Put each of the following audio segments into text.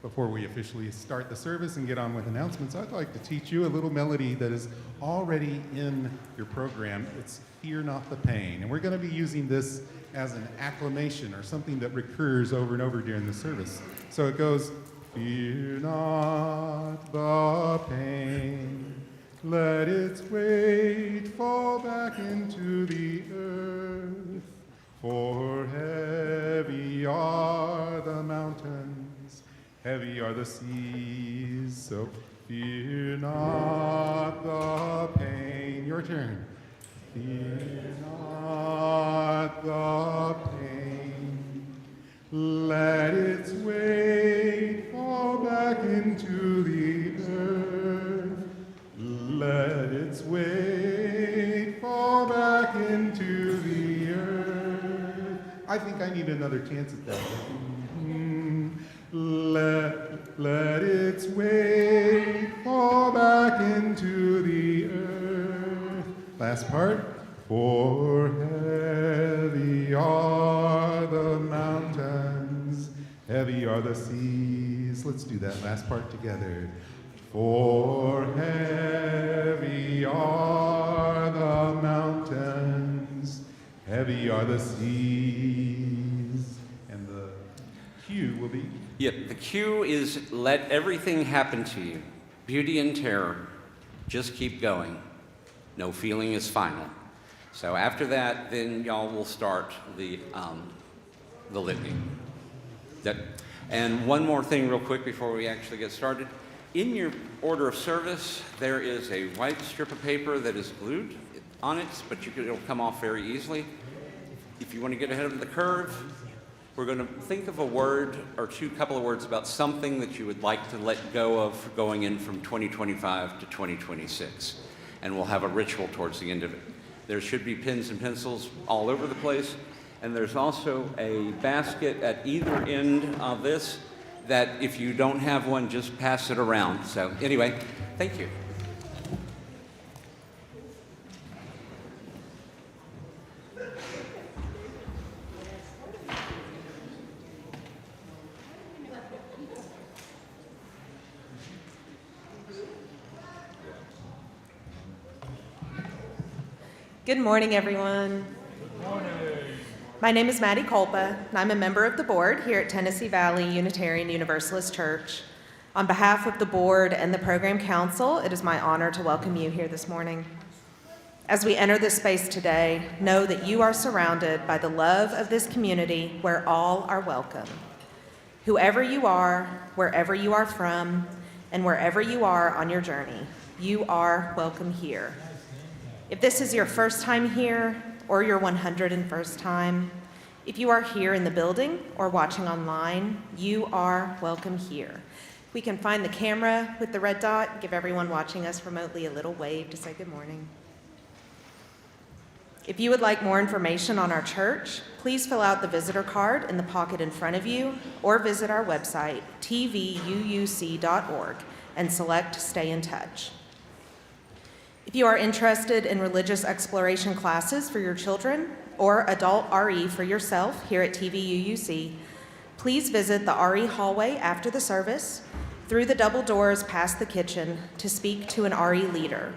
Before we officially start the service and get on with announcements, I'd like to teach you a little melody that is already in your program. It's Fear Not the Pain. And we're going to be using this as an acclamation or something that recurs over and over during the service. So it goes, fear not the pain, let its weight fall back into the earth, for heavy are the mountains, heavy are the seas, so fear not the pain. Your turn. Fear not the pain, let its weight fall back into the earth, let its weight fall back into the earth. I think I need another chance at that. Let its weight fall back into the earth. Last part. For heavy are the mountains, heavy are the seas. Let's do that last part together. For heavy are the mountains, heavy are the seas. And the cue will be? Yep, the cue is let everything happen to you. Beauty and terror. Just keep going. No feeling is final. So after that, then y'all will start the litany. And one more thing real quick before we actually get started. In your order of service, there is a white strip of paper that is glued on it, but it'll come off very easily. If you want to get ahead of the curve, we're going to think of a word or couple of words about something that you would like to let go of going in from 2025 to 2026. And we'll have a ritual towards the end of it. There should be pens and pencils all over the place. And there's also a basket at either end of this that if you don't have one, just pass it around. So anyway, thank you. Good morning, everyone. Good morning. My name is Maddie Kolpa, and I'm a member of the board here at Tennessee Valley Unitarian Universalist Church. On behalf of the board and the program council, it is my honor to welcome you here this morning. As we enter this space today, know that you are surrounded by the love of this community where all are welcome. Whoever you are, wherever you are from, and wherever you are on your journey, you are welcome here. If this is your first time here or your 101st time, if you are here in the building or watching online, you are welcome here. We can find the camera with the red dot, give everyone watching us remotely a little wave to say good morning. If you would like more information on our church, please fill out the visitor card in the pocket in front of you or visit our website, tvuuc.org, and select Stay in Touch. If you are interested in religious exploration classes for your children or adult RE for yourself here at TVUUC, please visit the RE hallway after the service, through the double doors past the kitchen to speak to an RE leader.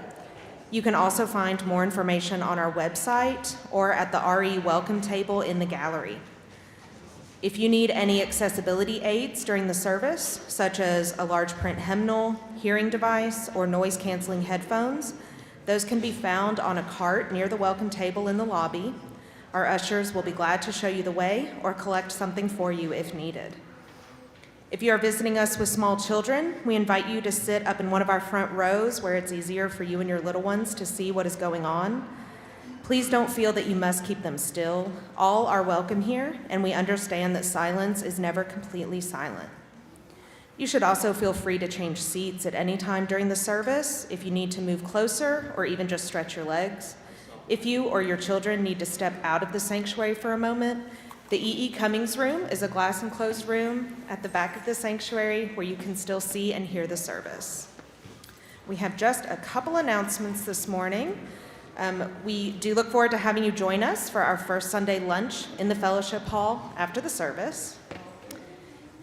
You can also find more information on our website or at the RE welcome table in the gallery. If you need any accessibility aids during the service, such as a large print hymnal, hearing device, or noise-canceling headphones, those can be found on a cart near the welcome table in the lobby. Our ushers will be glad to show you the way or collect something for you if needed. If you are visiting us with small children, we invite you to sit up in one of our front rows where it's easier for you and your little ones to see what is going on. Please don't feel that you must keep them still. All are welcome here, and we understand that silence is never completely silent. You should also feel free to change seats at any time during the service if you need to move closer or even just stretch your legs. If you or your children need to step out of the sanctuary for a moment, the E.E. Cummings room is a glass enclosed room at the back of the sanctuary where you can still see and hear the service. We have just a couple announcements this morning. We do look forward to having you join us for our first Sunday lunch in the fellowship hall after the service.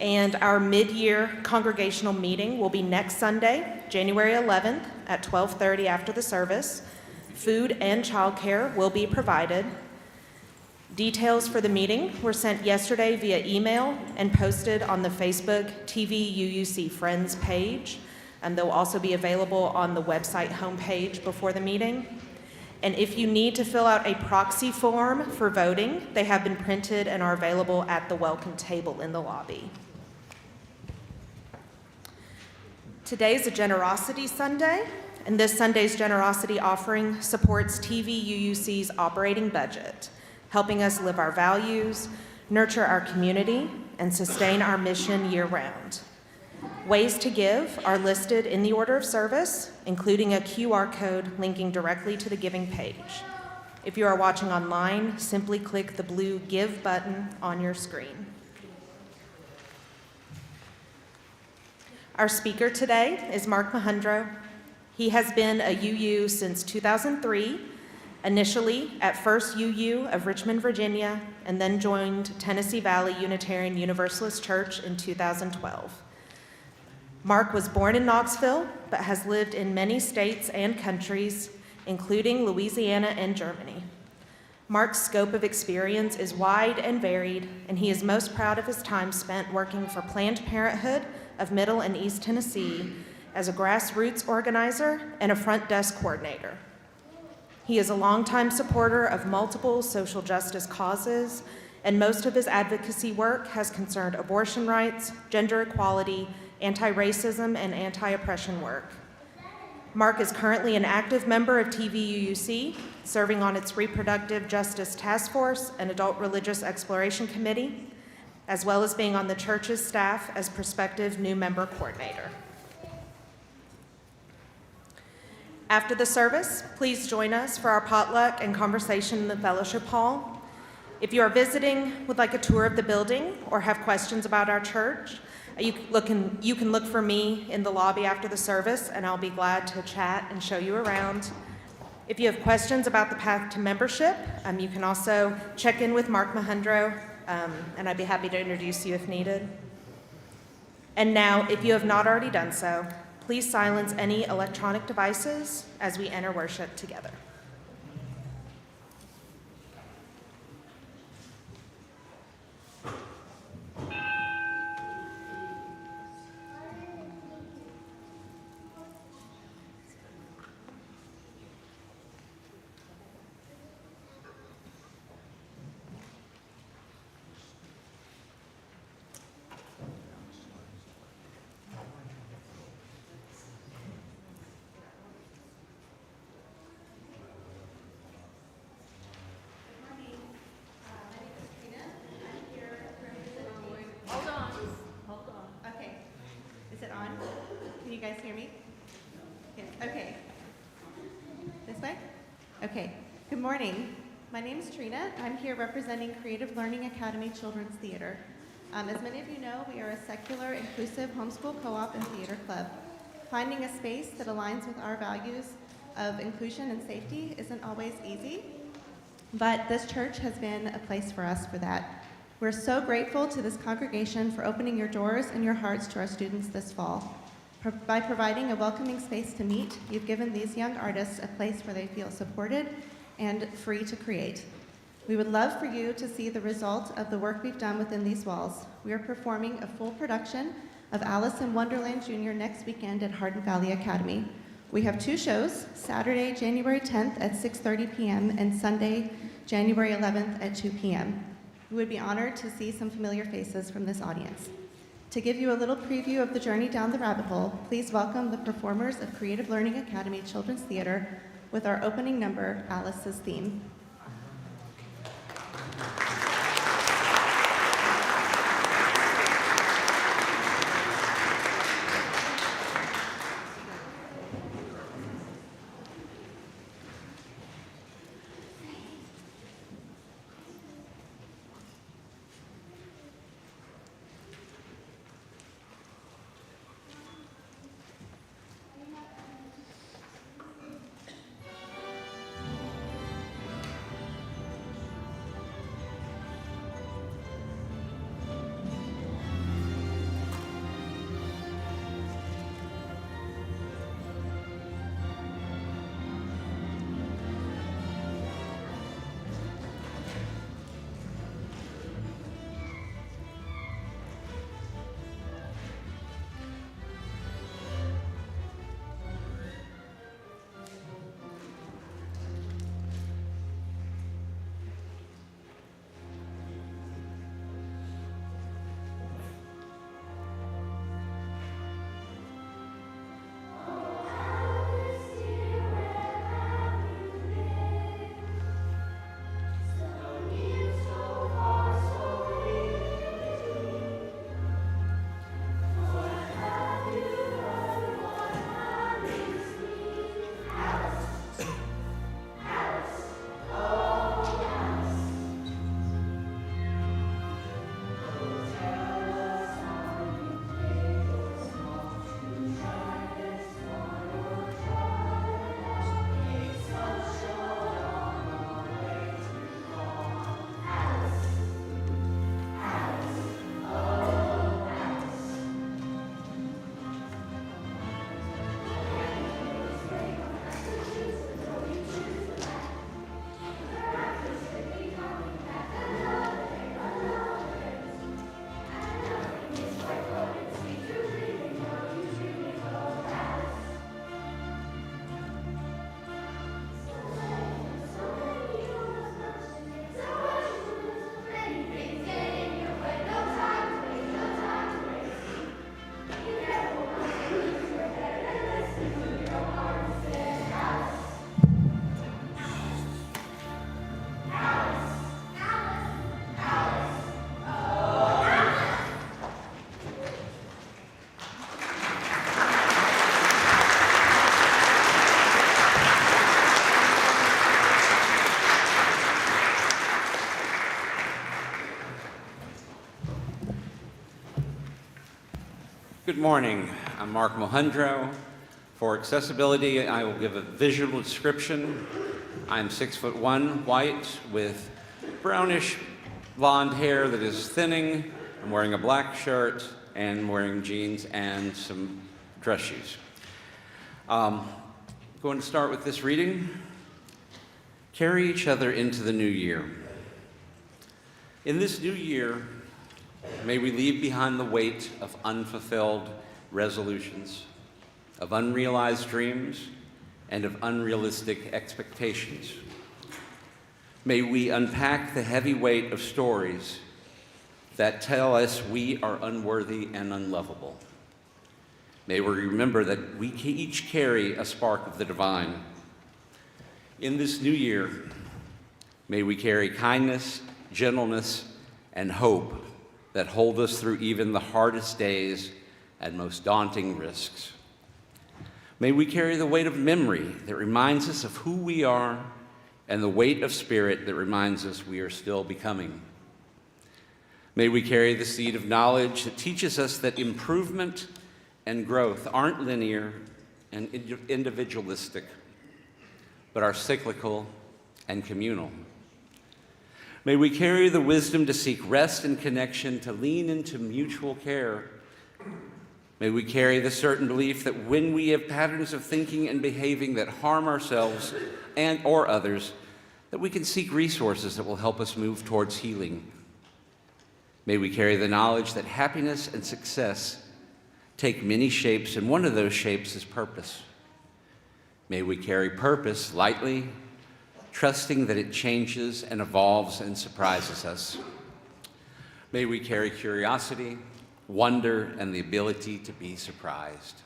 And our mid-year congregational meeting will be next Sunday, January 11th at 12:30 after the service. Food and childcare will be provided. Details for the meeting were sent yesterday via email and posted on the Facebook TV UUC Friends page. And they'll also be available on the website homepage before the meeting. And if you need to fill out a proxy form for voting, they have been printed and are available at the welcome table in the lobby. Today's a Generosity Sunday, and this Sunday's generosity offering supports TV UUC's operating budget, helping us live our values, nurture our community, and sustain our mission year-round. Ways to give are listed in the order of service, including a QR code linking directly to the giving page. If you are watching online, simply click the blue Give button on your screen. Our speaker today is Mark Mohundro. He has been a UU since 2003, initially at First UU of Richmond, Virginia, and then joined Tennessee Valley Unitarian Universalist Church in 2012. Mark was born in Knoxville, but has lived in many states and countries, including Louisiana and Germany. Mark's scope of experience is wide and varied, and he is most proud of his time spent working for Planned Parenthood of Middle and East Tennessee as a grassroots organizer and a front desk coordinator. He is a longtime supporter of multiple social justice causes, and most of his advocacy work has concerned abortion rights, gender equality, anti-racism, and anti-oppression work. Mark is currently an active member of TVUUC, serving on its Reproductive Justice Task Force and Adult Religious Exploration Committee, as well as being on the church's staff as prospective new member coordinator. After the service, please join us for our potluck and conversation in the fellowship hall. If you are visiting, would like a tour of the building, or have questions about our church, you can look for me in the lobby after the service, and I'll be glad to chat and show you around. If you have questions about the path to membership, you can also check in with Mark Mohundro, and I'd be happy to introduce you if needed. And now, if you have not already done so, please silence any electronic devices as we enter worship together. You guys hear me? Yes, okay. This way? Okay. Good morning. My name is Trina. I'm here representing Creative Learning Academy Children's Theater. As many of you know, we are a secular, inclusive homeschool co-op and theater club. Finding a space that aligns with our values of inclusion and safety isn't always easy, but this church has been a place for us for that. We're so grateful to this congregation for opening your doors and your hearts to our students this fall. By providing a welcoming space to meet, you've given these young artists a place where they feel supported and free to create. We would love for you to see the result of the work we've done within these walls. We are performing a full production of Alice in Wonderland Jr. next weekend at Hardin Valley Academy. We have two shows, Saturday, January 10th at 6:30 p.m. and Sunday, January 11th at 2 p.m. We would be honored to see some familiar faces from this audience. To give you a little preview of the journey down the rabbit hole, please welcome the performers of Creative Learning Academy Children's Theater with our opening number, Alice's Theme. Good morning. I'm Mark Mohundro. For accessibility, I will give a visual description. I'm 6'1", white, with brownish blonde hair that is thinning. I'm wearing a black shirt and wearing jeans and some dress shoes. Going to start with this reading. Carry each other into the new year. In this new year, may we leave behind the weight of unfulfilled resolutions, of unrealized dreams, and of unrealistic expectations. May we unpack the heavy weight of stories that tell us we are unworthy and unlovable. May we remember that we each carry a spark of the divine. In this new year, may we carry kindness, gentleness, and hope that hold us through even the hardest days and most daunting risks. May we carry the weight of memory that reminds us of who we are and the weight of spirit that reminds us we are still becoming. May we carry the seed of knowledge that teaches us that improvement and growth aren't linear and individualistic, but are cyclical and communal. May we carry the wisdom to seek rest and connection, to lean into mutual care. May we carry the certain belief that when we have patterns of thinking and behaving that harm ourselves and or others, that we can seek resources that will help us move towards healing. May we carry the knowledge that happiness and success take many shapes, and one of those shapes is purpose. May we carry purpose lightly, trusting that it changes and evolves and surprises us. May we carry curiosity, wonder, and the ability to be surprised.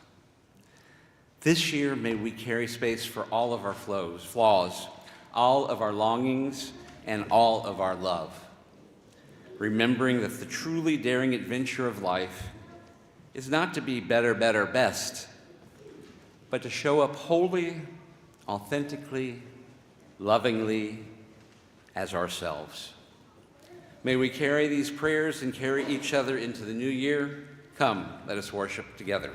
This year, may we carry space for all of our flaws, all of our longings, and all of our love, remembering that the truly daring adventure of life is not to be better, better, best, but to show up wholly, authentically, lovingly as ourselves. May we carry these prayers and carry each other into the new year. Come, let us worship together.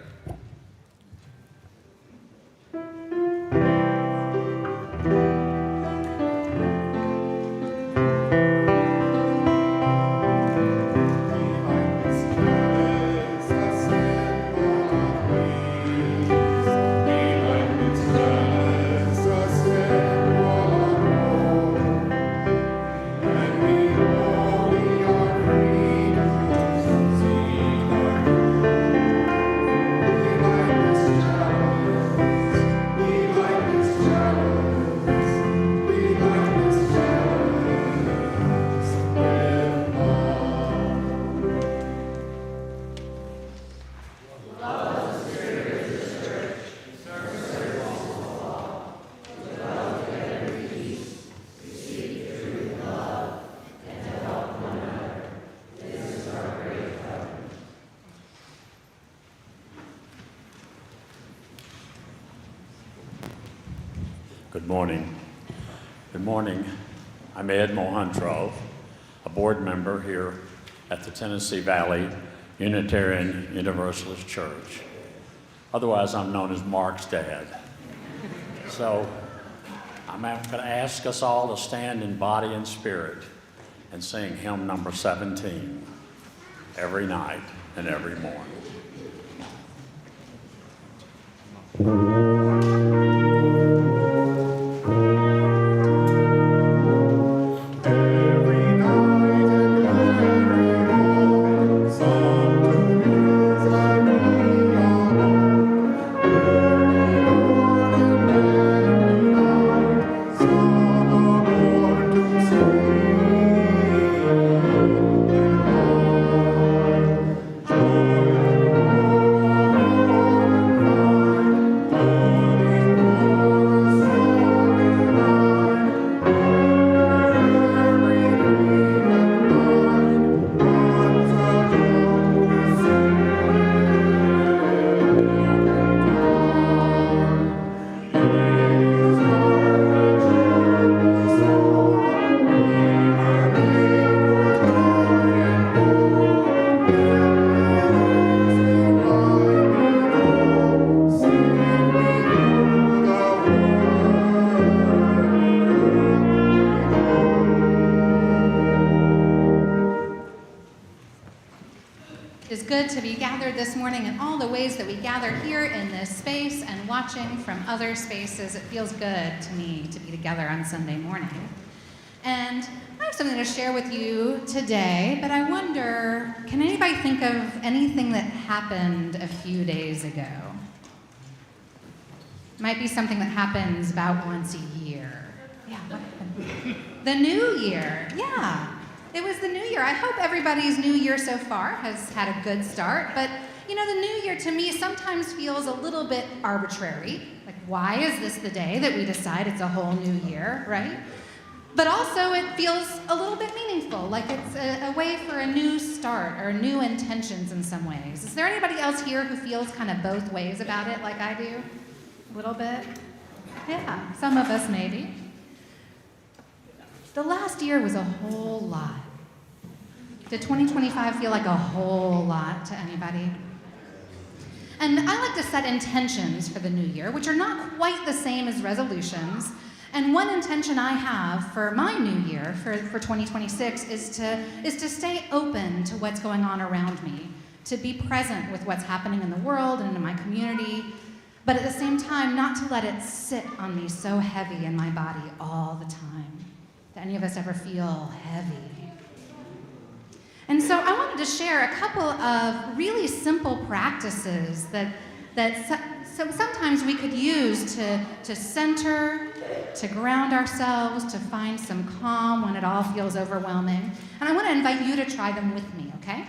Good morning. Good morning. I'm Ed Mohundro, a board member here at the Tennessee Valley Unitarian Universalist Church. Otherwise, I'm known as Mark's dad. So I'm going to ask us all to stand in body and spirit and sing hymn number 17 every night and every morning. Every is good to be gathered this morning in all the ways that we gather here in this space and watching from other spaces. It feels good to me to be together on Sunday morning. And I have something to share with you today, but I wonder, can anybody think of anything that happened a few days ago? Might be something that happens about once a year. Yeah, what happened? The New Year, yeah. It was the New Year. I hope everybody's New Year so far has had a good start, but you know, the New Year to me sometimes feels a little bit arbitrary. Like, why is this the day that we decide it's a whole new year, right? But also it feels a little bit meaningful, like it's a way for a new start or new intentions in some ways. Is there anybody else here who feels kind of both ways about it like I do? A little bit? Yeah, some of us maybe. The last year was a whole lot. Did 2025 feel like a whole lot to anybody? And I like to set intentions for the new year, which are not quite the same as resolutions. And one intention I have for my new year, for 2026, is to stay open to what's going on around me, to be present with what's happening in the world and in my community, but at the same time, not to let it sit on me so heavy in my body all the time. Do any of us ever feel heavy? And so I wanted to share a couple of really simple practices that sometimes we could use to center, to ground ourselves, to find some calm when it all feels overwhelming. And I want to invite you to try them with me, okay?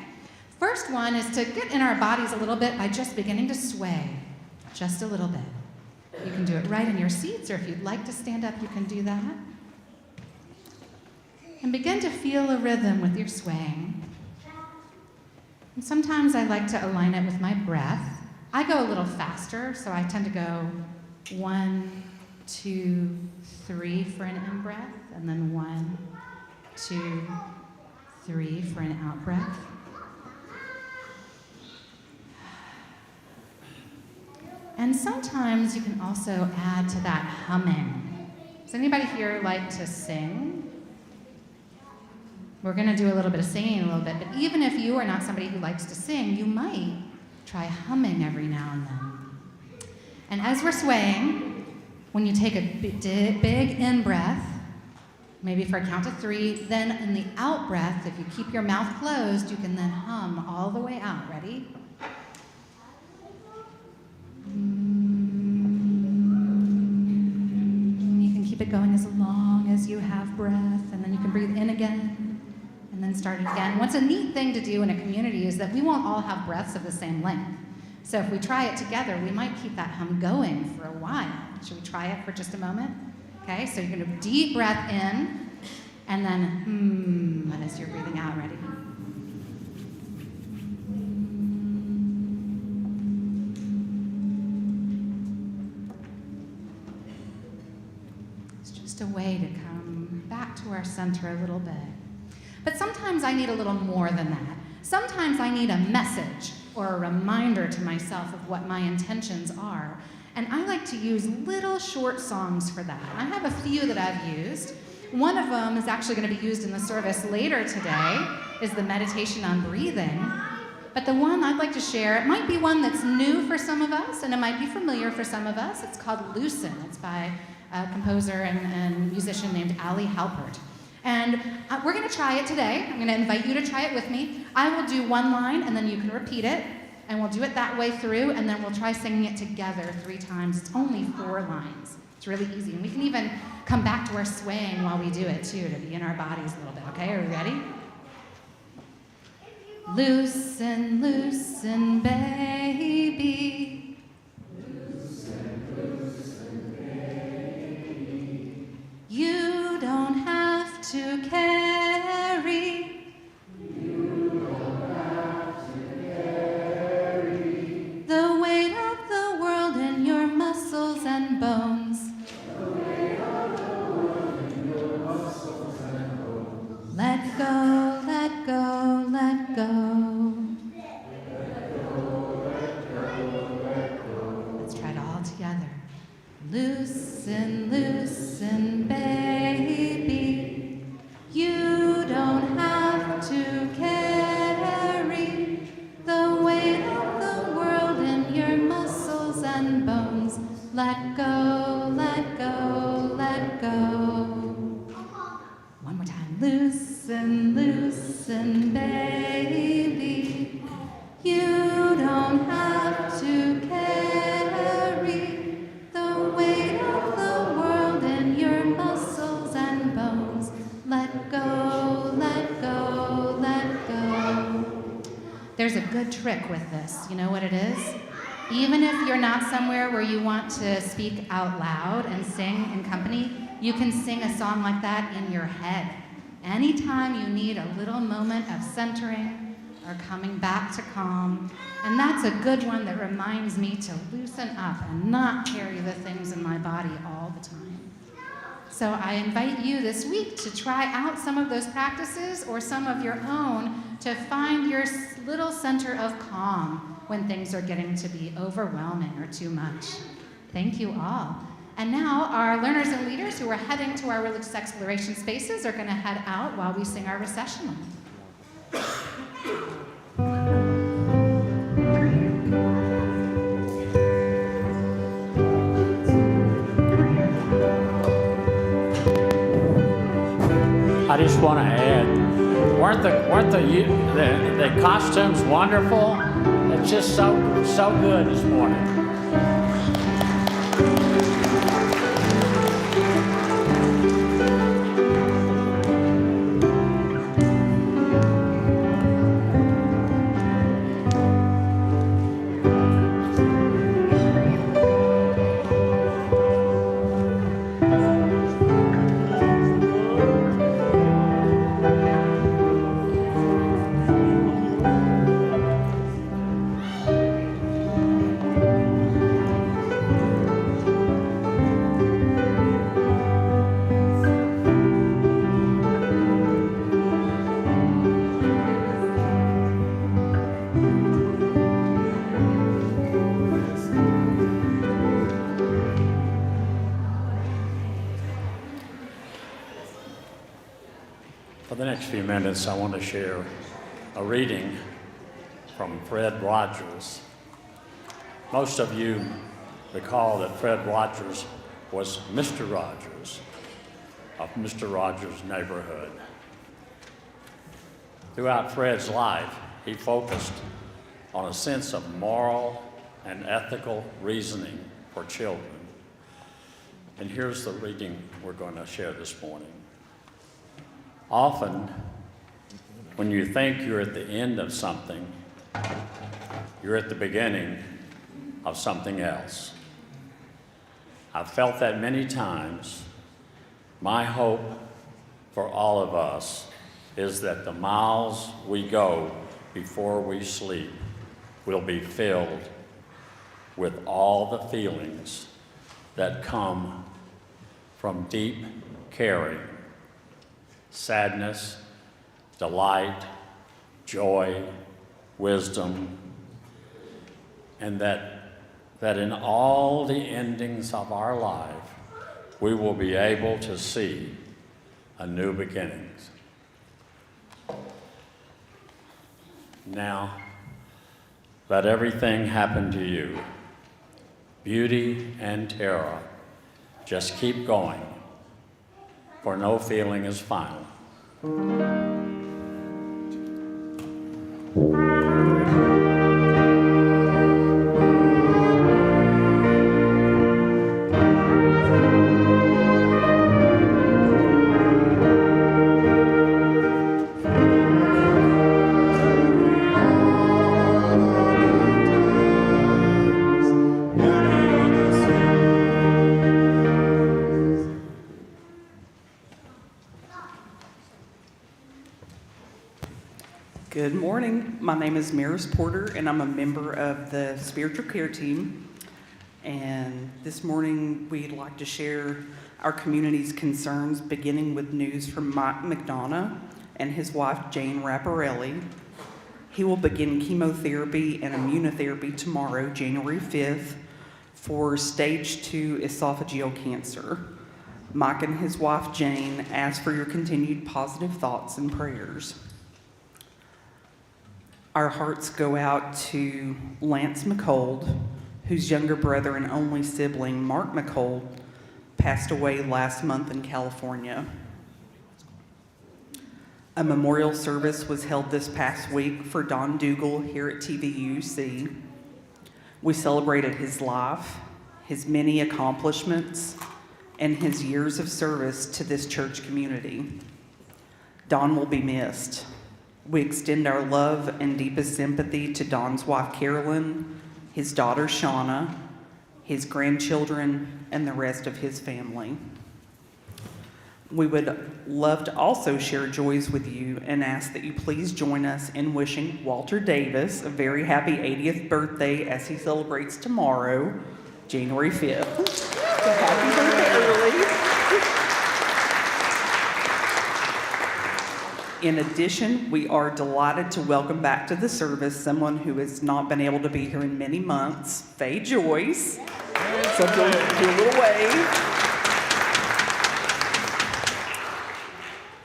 First one is to get in our bodies a little bit by just beginning to sway, just a little bit. You can do it right in your seats, or if you'd like to stand up, you can do that. And begin to feel a rhythm with your swaying. And sometimes I like to align it with my breath. I go a little faster, so I tend to go 1, 2, 3 for an in-breath, and then 1, 2, 3 for an out-breath. And sometimes you can also add to that humming. Does anybody here like to sing? We're going to do a little bit of singing in a little bit, but even if you are not somebody who likes to sing, you might try humming every now and then. And as we're swaying, when you take a big in-breath, maybe for a count of 3, then in the out-breath, if you keep your mouth closed, you can then hum all the way out. Ready? You can keep it going as long as you have breath, and then you can breathe in again. And then start it again. What's a neat thing to do in a community is that we won't all have breaths of the same length. So if we try it together, we might keep that hum going for a while. Should we try it for just a moment? Okay, so you're going to deep breath in, and then as you're breathing out. Ready? It's just a way to come back to our center a little bit. But sometimes I need a little more than that. Sometimes I need a message or a reminder to myself of what my intentions are. And I like to use little short songs for that. I have a few that I've used. One of them is actually going to be used in the service later today, is the meditation on breathing. But the one I'd like to share, it might be one that's new for some of us, and it might be familiar for some of us. It's called Loosen. It's by a composer and musician named Ali Halpert. And we're going to try it today. I'm going to invite you to try it with me. I will do one line, and then you can repeat it. And we'll do it that way through, and then we'll try singing it together 3 times. It's only 4 lines. It's really easy. And we can even come back to our swaying while we do it, too, to be in our bodies a little bit. Okay, are we ready? Loosen, loosen, baby. Loosen, loosen, baby. You don't have to carry. You don't have to carry the weight of the world in your muscles and bones. The weight of the world in your muscles and bones. Let go, let go, let go. Let go, let go. There's a good trick with this. You know what it is? Even if you're not somewhere where you want to speak out loud and sing in company, you can sing a song like that in your head. Anytime you need a little moment of centering or coming back to calm. And that's a good one that reminds me to loosen up and not carry the things in my body all the time. So I invite you this week to try out some of those practices or some of your own to find your little center of calm when things are getting to be overwhelming or too much. Thank you all. And now our learners and leaders who are heading to our religious exploration spaces are going to head out while we sing our recessional. I just want to add, weren't the costumes wonderful? It's just so good this morning. For the next few minutes, I want to share a reading from Fred Rogers. Most of you recall that Fred Rogers was Mr. Rogers of Mr. Rogers' Neighborhood. Throughout Fred's life, he focused on a sense of moral and ethical reasoning for children. And here's the reading we're going to share this morning. Often, when you think you're at the end of something, you're at the beginning of something else. I've felt that many times. My hope for all of us is that the miles we go before we sleep will be filled with all the feelings that come from deep caring, sadness, delight, joy, wisdom, and that in all the endings of our life, we will be able to see a new beginning. Now, let everything happen to you. Beauty and terror, just keep going, for no feeling is final. Good morning. My name is Maris Porter, and I'm a member of the spiritual care team. And this morning, we'd like to share our community's concerns, beginning with news from Mike McDonough and his wife, Jane Rapparelli. He will begin chemotherapy and immunotherapy tomorrow, January 5th, for stage 2 esophageal cancer. Mike and his wife, Jane, ask for your continued positive thoughts and prayers. Our hearts go out to Lance McCold, whose younger brother and only sibling, Mark McCold, passed away last month in California. A memorial service was held this past week for Don Dougal here at TVUC. We celebrated his life, his many accomplishments, and his years of service to this church community. Don will be missed. We extend our love and deepest sympathy to Don's wife, Carolyn, his daughter, Shauna, his grandchildren, and the rest of his family. We would love to also share joys with you and ask that you please join us in wishing Walter Davis a very happy 80th birthday as he celebrates tomorrow, January 5th. So happy birthday early. In addition, we are delighted to welcome back to the service someone who has not been able to be here in many months, Faye Joyce. So do a little wave.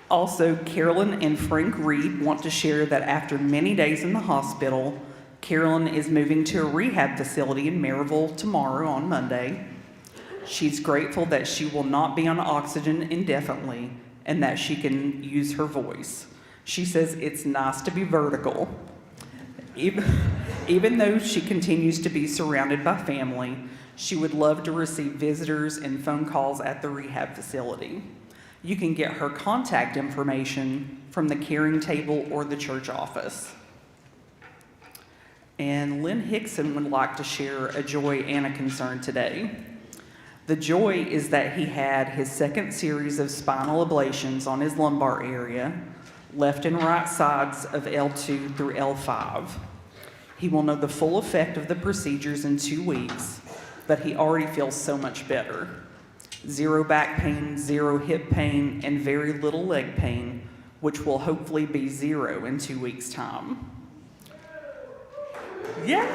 Also, Carolyn and Frank Reed want to share that after many days in the hospital, Carolyn is moving to a rehab facility in Maryville tomorrow on Monday. She's grateful that she will not be on oxygen indefinitely and that she can use her voice. She says it's nice to be vertical. Even though she continues to be surrounded by family, she would love to receive visitors and phone calls at the rehab facility. You can get her contact information from the caring table or the church office. And Lynn Hickson would like to share a joy and a concern today. The joy is that he had his second series of spinal ablations on his lumbar area, left and right sides of L2 through L5. He will know the full effect of the procedures in 2 weeks, but he already feels so much better. 0 back pain, 0 hip pain, and very little leg pain, which will hopefully be 0 in 2 weeks' time. Yeah.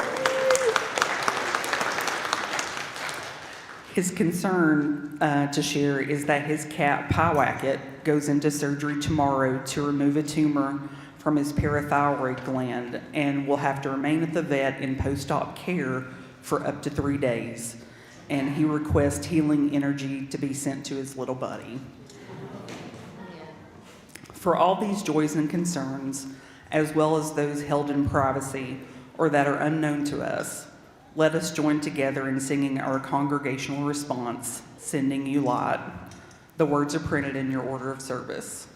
His concern to share is that his cat, Pyewacket, goes into surgery tomorrow to remove a tumor from his parathyroid gland and will have to remain at the vet in post-op care for up to 3 days. And he requests healing energy to be sent to his little buddy. For all these joys and concerns, as well as those held in privacy or that are unknown to us, let us join together in singing our congregational response, Sending You Light. The words are printed in your order of service.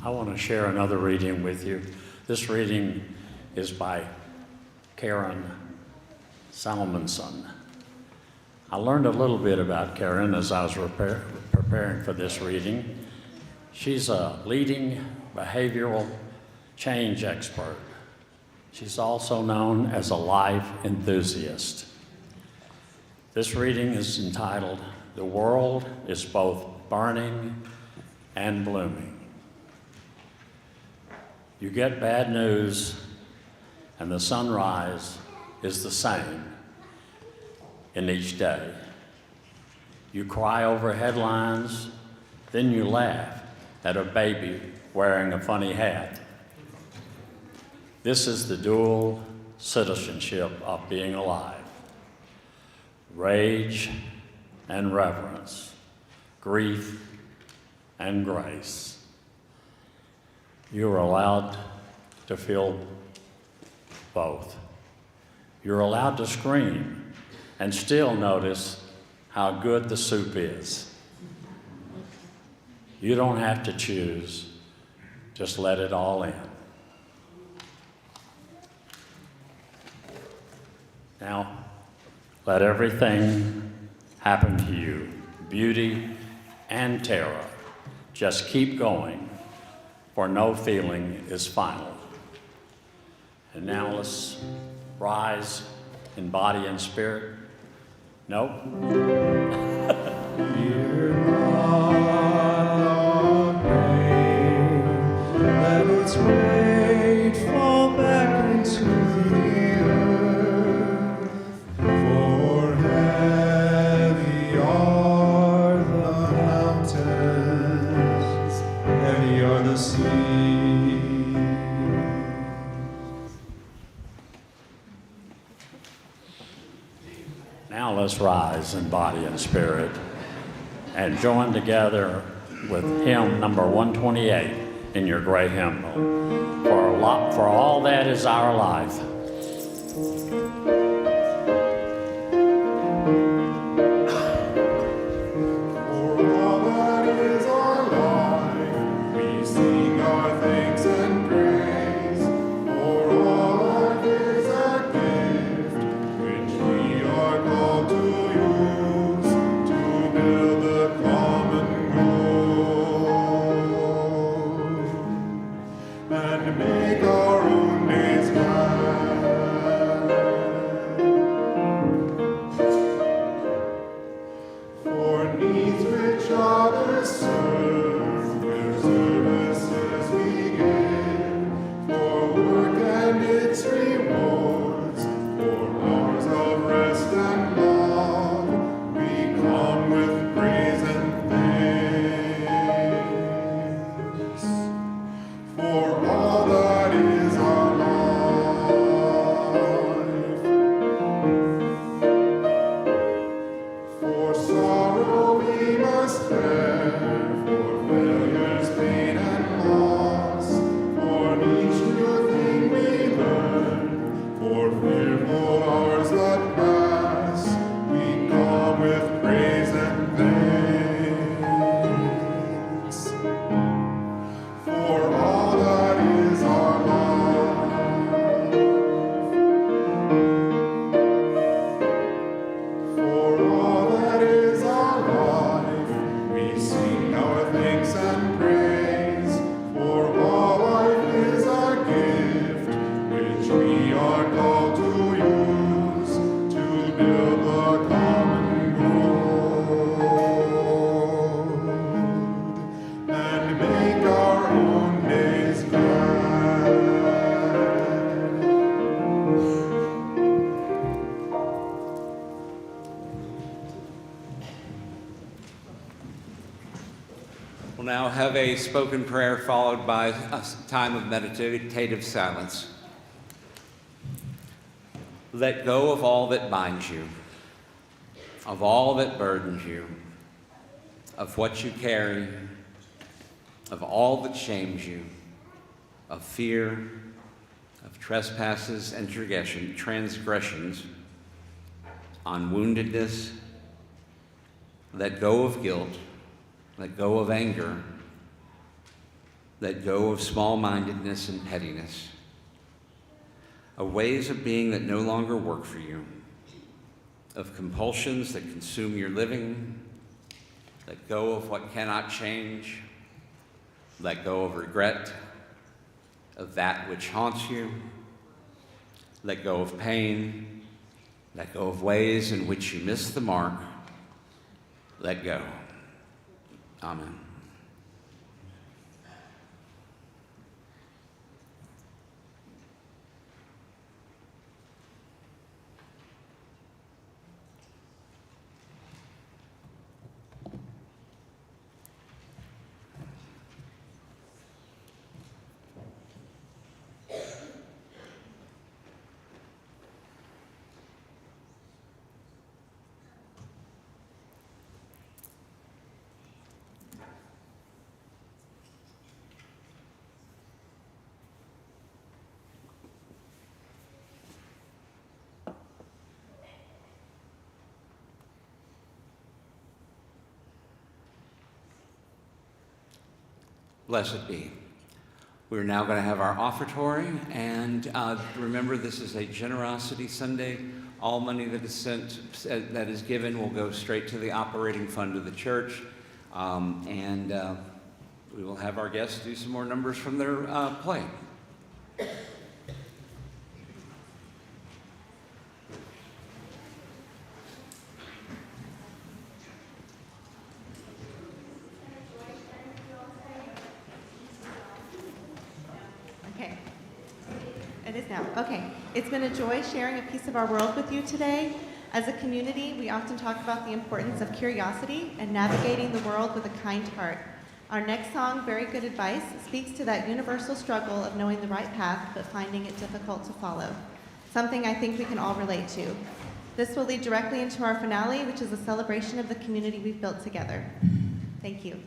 I want to share another reading with you. This reading is by Karen Salmonson. I learned a little bit about Karen as I was preparing for this reading. She's a leading behavioral change expert. She's also known as a life enthusiast. This reading is entitled, "The World is Both Burning and Blooming." You get bad news, and the sunrise is the same in each day. You cry over headlines, then you laugh at a baby wearing a funny hat. This is the dual citizenship of being alive. Rage and reverence, grief and grace. You're allowed to feel both. You're allowed to scream and still notice how good the soup is. You don't have to choose, just let it all in. Now, let everything happen to you, beauty and terror. Just keep going, for no feeling is final. And now let's rise in body and spirit, Nope. Fear not the pain, let its weight fall back into the earth, for heavy are the mountains, heavy are the seas. Now let's rise in body and spirit and join together with hymn number 128 in your gray hymnal. For all that is our life. For all that is our life, we sing our thanks and praise. For all life is a gift, which we are called to use, to build the common good, and make our own days glad. For needs which others serve, their services we give, for work and its rewards, for hours of rest and love, we come with praise and thanks. For all that is our life, for sorrow we must bear, for failures, pain, and loss, for each new thing we learn, for fearful hours that pass, we come with praise and thanks. For all that is our life, for all that is our life, we sing our thanks and praise. For all life is a gift, which we are called to use, to build the common good, and make our own days glad. We'll now have a spoken prayer followed by a time of meditative silence. Let go of all that binds you, of all that burdens you, of what you carry, of all that shames you, of fear, of trespasses and transgressions, on woundedness. Let go of guilt. Let go of anger. Let go of small-mindedness and pettiness, of ways of being that no longer work for you, of compulsions that consume your living. Let go of what cannot change. Let go of regret, of that which haunts you. Let go of pain. Let go of ways in which you miss the mark. Let go. Amen. Blessed be. We're now going to have our offertory, and remember, this is a generosity Sunday. All money that is that is given will go straight to the operating fund of the church, and we will have our guests do some more numbers from their play. now. Okay, it's been a joy sharing a piece of our world with you today. As a community, we often talk about the importance of curiosity and navigating the world with a kind heart. Our next song, Very Good Advice, speaks to that universal struggle of knowing the right path but finding it difficult to follow, something I think we can all relate to. This will lead directly into our finale, which is a celebration of the community we've built together. Thank you.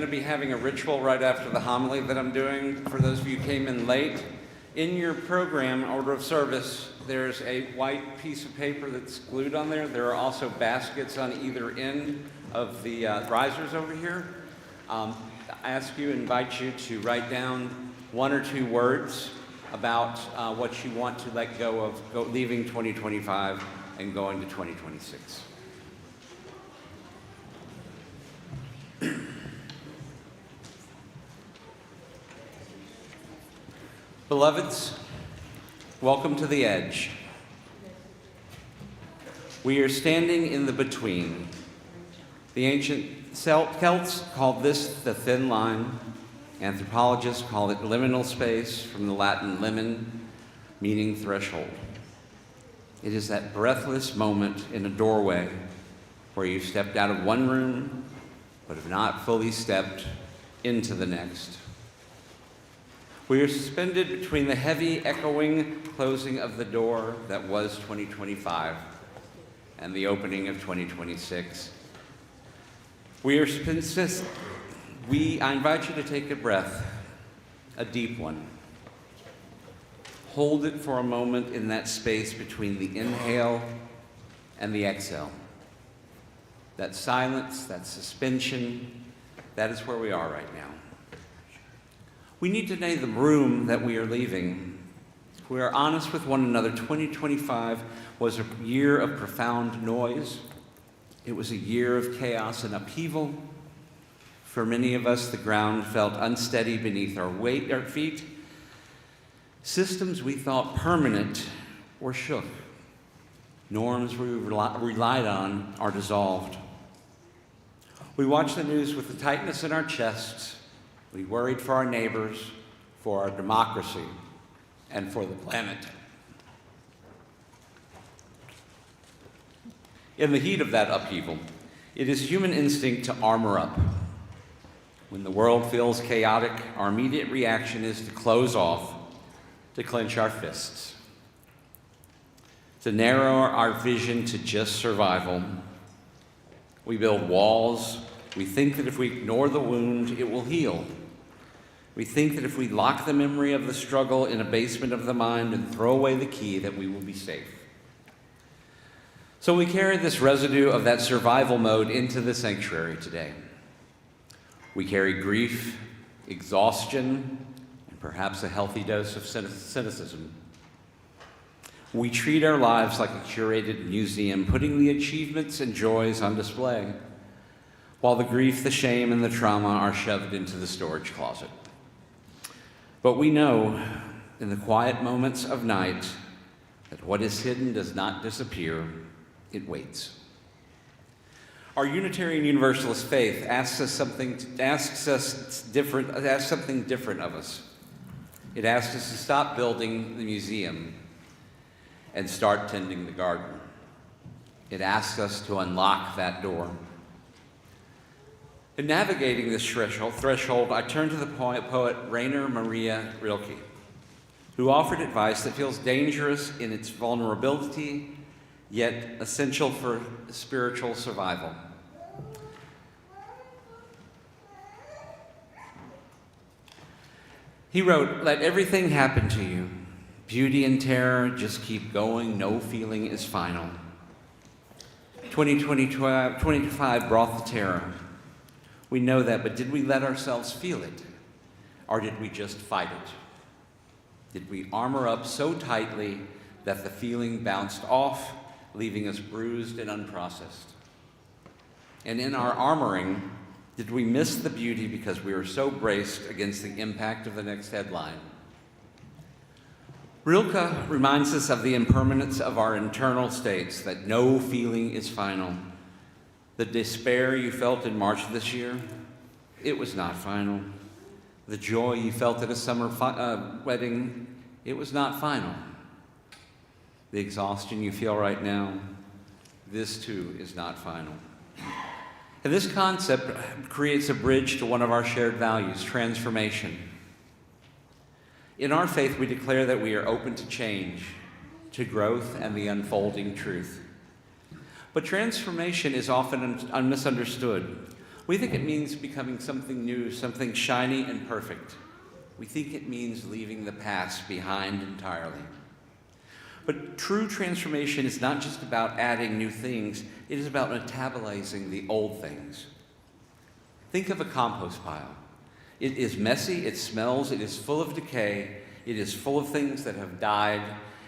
to be having a ritual right after the homily that I'm doing. For those of you who came in late, in your program, order of service, there's a white piece of paper that's glued on there. There are also baskets on either end of the risers over here. I invite you to write down 1 or 2 words about what you want to let go of leaving 2025 and going to 2026. Beloveds, welcome to the edge. We are standing in the between. The ancient Celts called this the thin line. Anthropologists call it liminal space, from the Latin limen, meaning threshold. It is that breathless moment in a doorway where you've stepped out of one room, but have not fully stepped into the next. We are suspended between the heavy, echoing closing of the door that was 2025 and the opening of 2026. I invite you to take a breath, a deep one. Hold it for a moment in that space between the inhale and the exhale. That silence, that suspension, that is where we are right now. We need to name the room that we are leaving. If we are honest with one another, 2025 was a year of profound noise. It was a year of chaos and upheaval. For many of us, the ground felt unsteady beneath our feet. Systems we thought permanent were shook. Norms we relied on are dissolved. We watched the news with the tightness in our chests. We worried for our neighbors, for our democracy, and for the planet. In the heat of that upheaval, it is human instinct to armor up. When the world feels chaotic, our immediate reaction is to close off, to clench our fists, to narrow our vision to just survival. We build walls. We think that if we ignore the wound, it will heal. We think that if we lock the memory of the struggle in a basement of the mind and throw away the key, that we will be safe. So we carry this residue of that survival mode into the sanctuary today. We carry grief, exhaustion, and perhaps a healthy dose of cynicism. We treat our lives like a curated museum, putting the achievements and joys on display, while the grief, the shame, and the trauma are shoved into the storage closet. But we know, in the quiet moments of night, that what is hidden does not disappear, it waits. Our Unitarian Universalist faith asks something different of us. It asks us to stop building the museum and start tending the garden. It asks us to unlock that door. In navigating this threshold, I turn to the poet Rainer Maria Rilke, who offered advice that feels dangerous in its vulnerability, yet essential for spiritual survival. He wrote, "Let everything happen to you. Beauty and terror, just keep going. No feeling is final." 2025 brought the terror. We know that, but did we let ourselves feel it? Or did we just fight it? Did we armor up so tightly that the feeling bounced off, leaving us bruised and unprocessed? And in our armoring, did we miss the beauty because we were so braced against the impact of the next headline? Rilke reminds us of the impermanence of our internal states, that no feeling is final. The despair you felt in March of this year, it was not final. The joy you felt at a summer wedding, it was not final. The exhaustion you feel right now, this too is not final. And this concept creates a bridge to one of our shared values, transformation. In our faith, we declare that we are open to change, to growth, and the unfolding truth. But transformation is often misunderstood. We think it means becoming something new, something shiny and perfect. We think it means leaving the past behind entirely. But true transformation is not just about adding new things, it is about metabolizing the old things. Think of a compost pile. It is messy, it smells, it is full of decay, it is full of things that have died,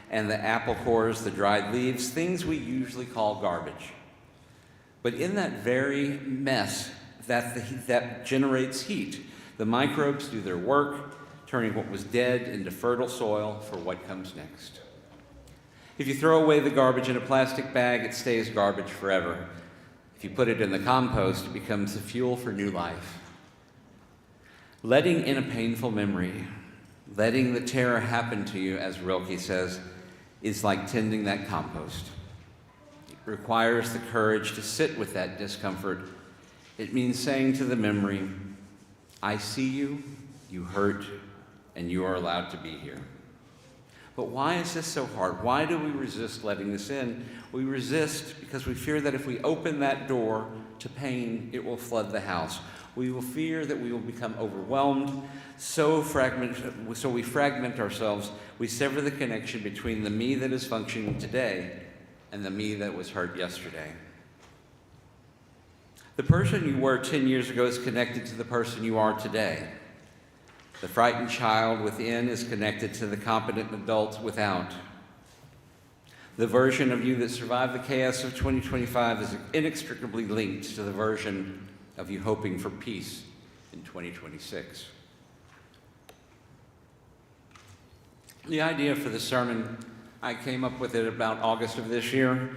and the apple cores, the dried leaves, things we usually call garbage. But in that very mess that generates heat, the microbes do their work, turning what was dead into fertile soil for what comes next. If you throw away the garbage in a plastic bag, it stays garbage forever. If you put it in the compost, it becomes the fuel for new life. Letting in a painful memory, letting the terror happen to you, as Rilke says, is like tending that compost. It requires the courage to sit with that discomfort. It means saying to the memory, I see you, you hurt, and you are allowed to be here. But why is this so hard? Why do we resist letting this in? We resist because we fear that if we open that door to pain, it will flood the house. We will fear that we will become overwhelmed, so we fragment ourselves. We sever the connection between the me that is functioning today and the me that was hurt yesterday. The person you were 10 years ago is connected to the person you are today. The frightened child within is connected to the competent adult without. The version of you that survived the chaos of 2025 is inextricably linked to the version of you hoping for peace in 2026. The idea for the sermon, I came up with it about August of this year.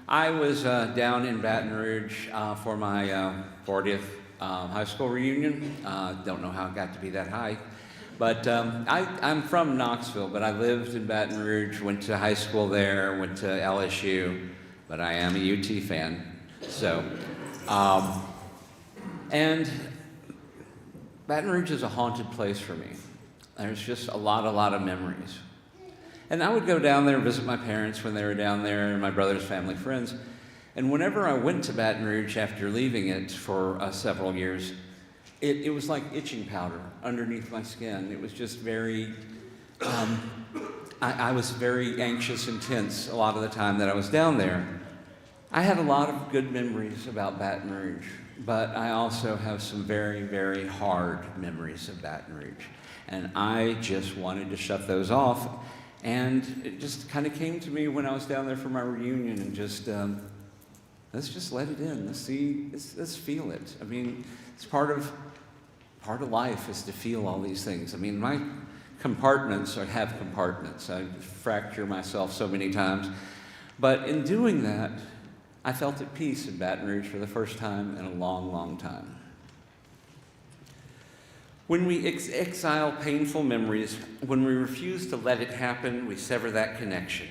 I was down in Baton Rouge for my 40th high school reunion. Don't know how it got to be that high. But I'm from Knoxville, but I lived in Baton Rouge, went to high school there, went to LSU, but I am a UT fan. So, and Baton Rouge is a haunted place for me. There's just a lot of memories. And I would go down there and visit my parents when they were down there and my brother's family friends. And whenever I went to Baton Rouge after leaving it for several years, it was like itching powder underneath my skin. It was just very, I was very anxious and tense a lot of the time that I was down there. I had a lot of good memories about Baton Rouge, but I also have some very, very hard memories of Baton Rouge. And I just wanted to shut those off. And it just kind of came to me when I was down there for my reunion and just, let's just let it in. Let's feel it. I mean, it's part of life is to feel all these things. I mean, my compartments, I have compartments. I fracture myself so many times. But in doing that, I felt at peace in Baton Rouge for the first time in a long, long time. When we exile painful memories, when we refuse to let it happen, we sever that connection.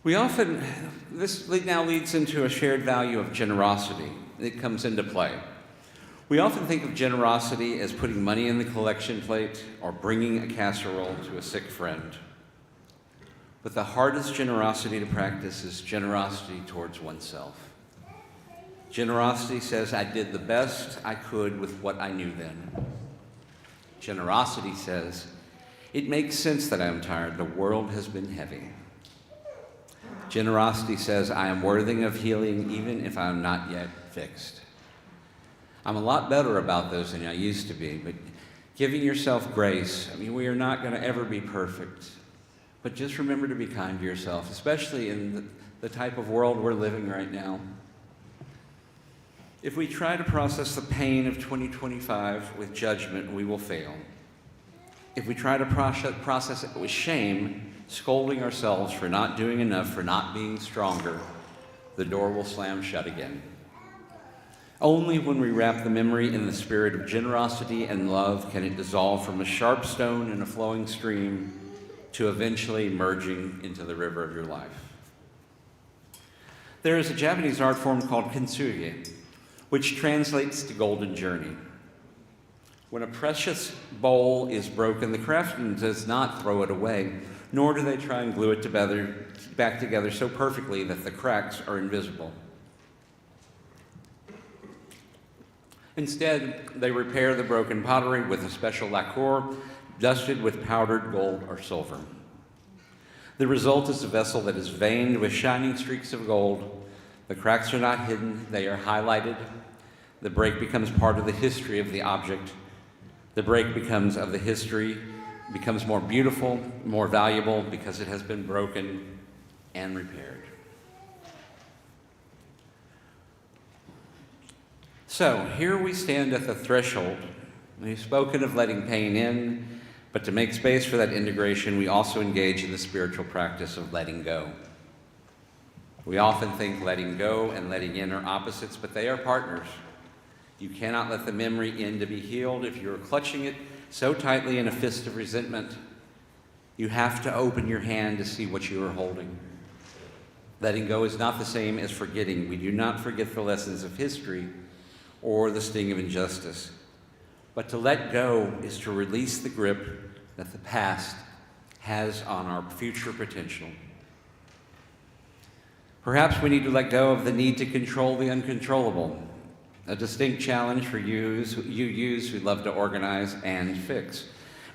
This now leads into a shared value of generosity. It comes into play. We often think of generosity as putting money in the collection plate or bringing a casserole to a sick friend. But the hardest generosity to practice is generosity towards oneself. Generosity says, I did the best I could with what I knew then. Generosity says, it makes sense that I am tired. The world has been heavy. Generosity says, I am worthy of healing even if I am not yet fixed. I'm a lot better about those than I used to be, but giving yourself grace, I mean, we are not going to ever be perfect, but just remember to be kind to yourself, especially in the type of world we're living right now. If we try to process the pain of 2025 with judgment, we will fail. If we try to process it with shame, scolding ourselves for not doing enough, for not being stronger, the door will slam shut again. Only when we wrap the memory in the spirit of generosity and love can it dissolve from a sharp stone in a flowing stream to eventually merging into the river of your life. There is a Japanese art form called kintsugi, which translates to golden journey. When a precious bowl is broken, the craftsman does not throw it away. nor do they try and glue it back together so perfectly that the cracks are invisible. Instead, they repair the broken pottery with a special lacquer dusted with powdered gold or silver. The result is a vessel that is veined with shining streaks of gold. The cracks are not hidden, they are highlighted. The break becomes part of the history of the object. The break becomes more beautiful, more valuable because it has been broken and repaired. So here we stand at the threshold. We've spoken of letting pain in, but to make space for that integration, we also engage in the spiritual practice of letting go. We often think letting go and letting in are opposites, but they are partners. You cannot let the memory in to be healed. If you're clutching it so tightly in a fist of resentment, you have to open your hand to see what you are holding. Letting go is not the same as forgetting. We do not forget the lessons of history or the sting of injustice. But to let go is to release the grip that the past has on our future potential. Perhaps we need to let go of the need to control the uncontrollable, a distinct challenge for you who love to organize and fix.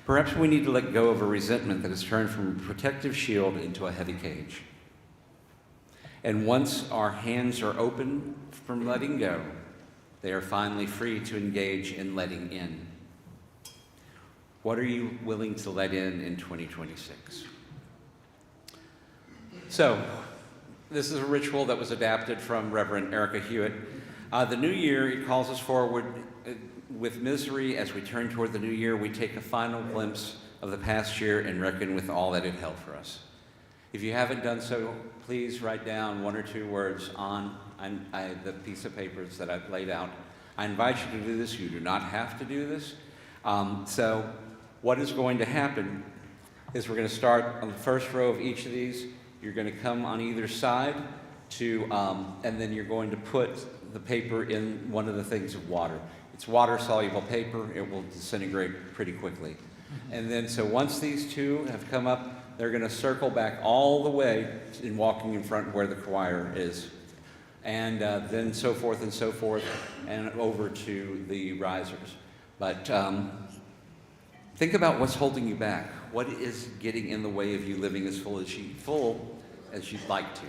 Perhaps we need to let go of a resentment that has turned from a protective shield into a heavy cage. And once our hands are open from letting go, they are finally free to engage in letting in. What are you willing to let in 2026? So, this is a ritual that was adapted from Reverend Erica Hewitt. The new year, it calls us forward with misery. As we turn toward the new year, we take a final glimpse of the past year and reckon with all that it held for us. If you haven't done so, please write down one or two words on the piece of papers that I've laid out. I invite you to do this. You do not have to do this. So what is going to happen is we're going to start on the first row of each of these. You're going to come on either side and then you're going to put the paper in one of the things of water. It's water-soluble paper. It will disintegrate pretty quickly. And then so once these two have come up, they're going to circle back all the way in walking in front where the choir is. And then so forth and over to the risers. But think about what's holding you back. What is getting in the way of you living as full as you'd like to?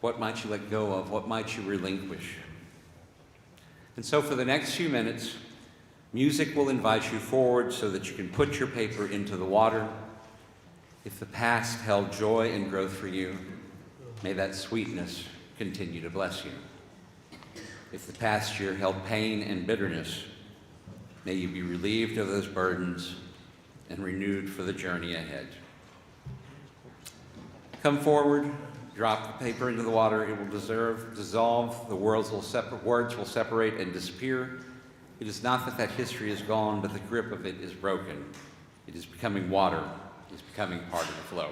What might you let go of? What might you relinquish? And so for the next few minutes, music will invite you forward so that you can put your paper into the water. If the past held joy and growth for you, may that sweetness continue to bless you. If the past year held pain and bitterness, may you be relieved of those burdens and renewed for the journey ahead. Come forward, drop the paper into the water. It will dissolve. The words will separate and disappear. It is not that history is gone, but the grip of it is broken. It is becoming water. It is becoming part of the flow.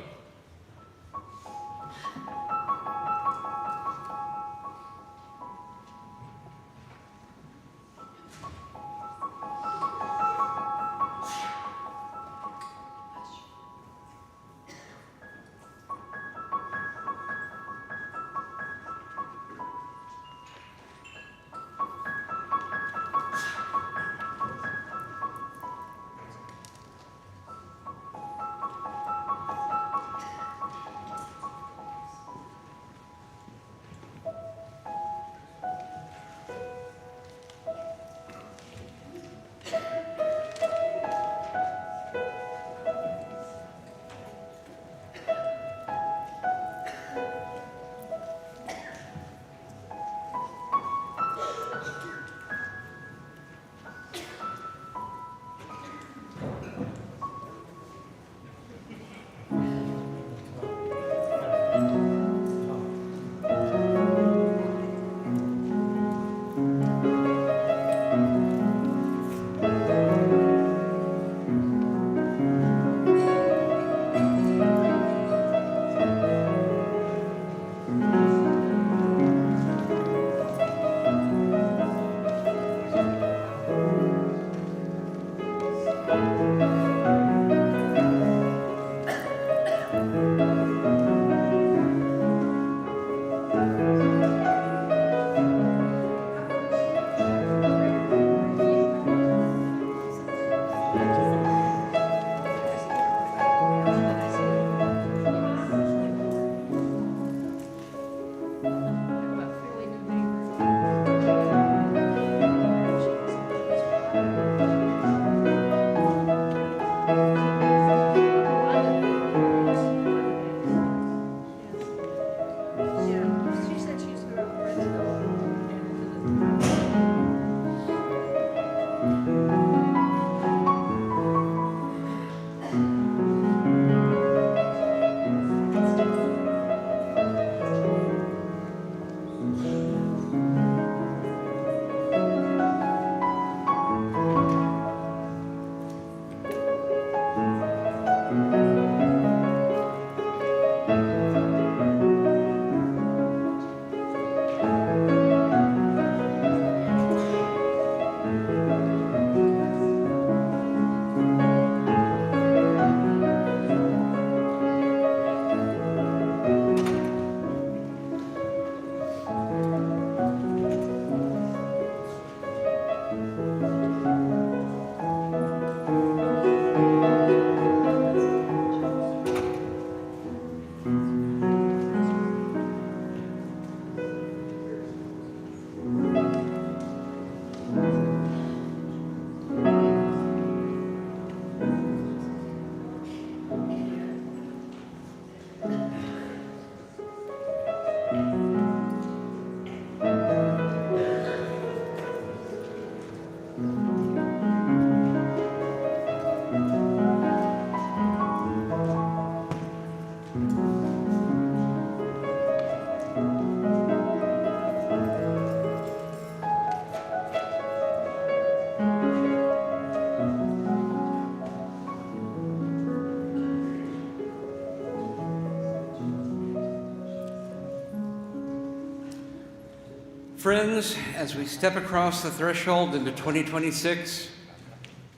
Friends, as we step across the threshold into 2026,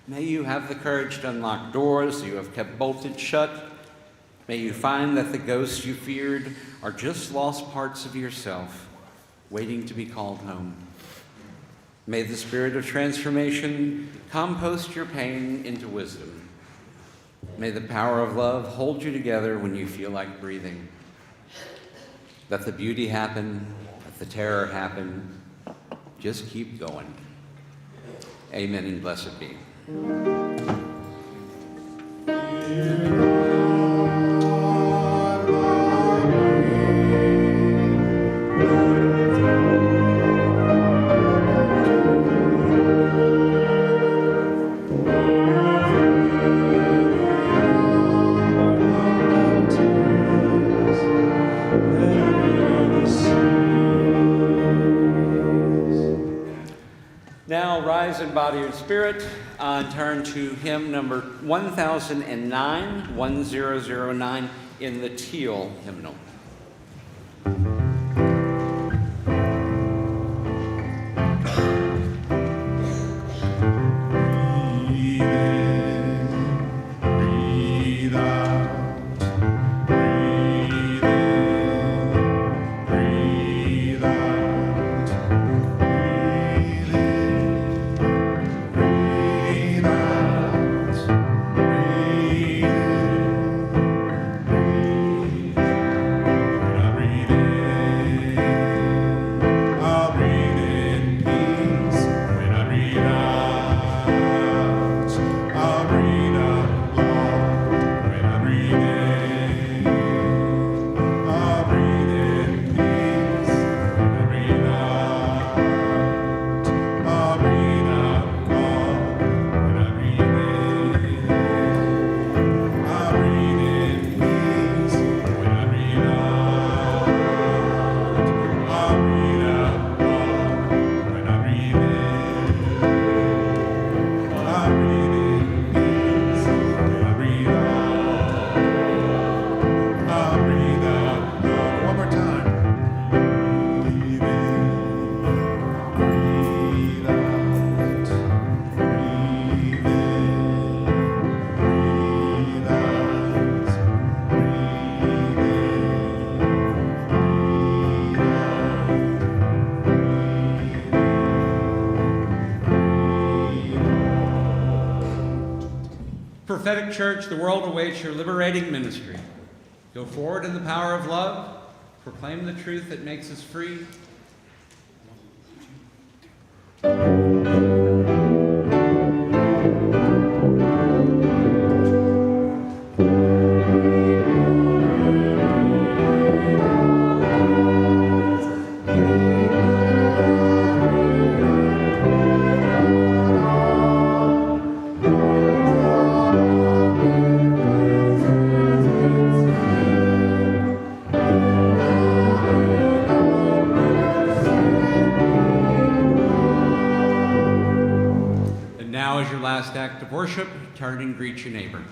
may you have the courage to unlock doors you have kept bolted shut. May you find that the ghosts you feared are just lost parts of yourself, waiting to be called home. May the spirit of transformation compost your pain into wisdom. May the power of love hold you together when you feel like breathing. Let the beauty happen, let the terror happen. Just keep going. Amen and blessed be. Now rise in body and spirit and turn to hymn number 1009, 1009 in the teal hymnal. Breathe in, breathe out, breathe in, breathe out, breathe in, breathe out, breathe in, breathe. When I breathe in, I'll breathe in peace. When I breathe out, I'll breathe out love. When I breathe in, I'll breathe in peace. When I breathe out, I'll breathe out love. When I breathe in, I'll breathe in peace. When I breathe out, I'll breathe out love. When I breathe in, I breathe in peace. When I breathe out, I breathe out love. One more time. Breathe in, breathe out. Breathe in, breathe out. Breathe Prophetic Church, the world awaits your liberating ministry. Go forward in the power of love, proclaim the truth that makes us free. out. act of worship, turn and greet your neighbor.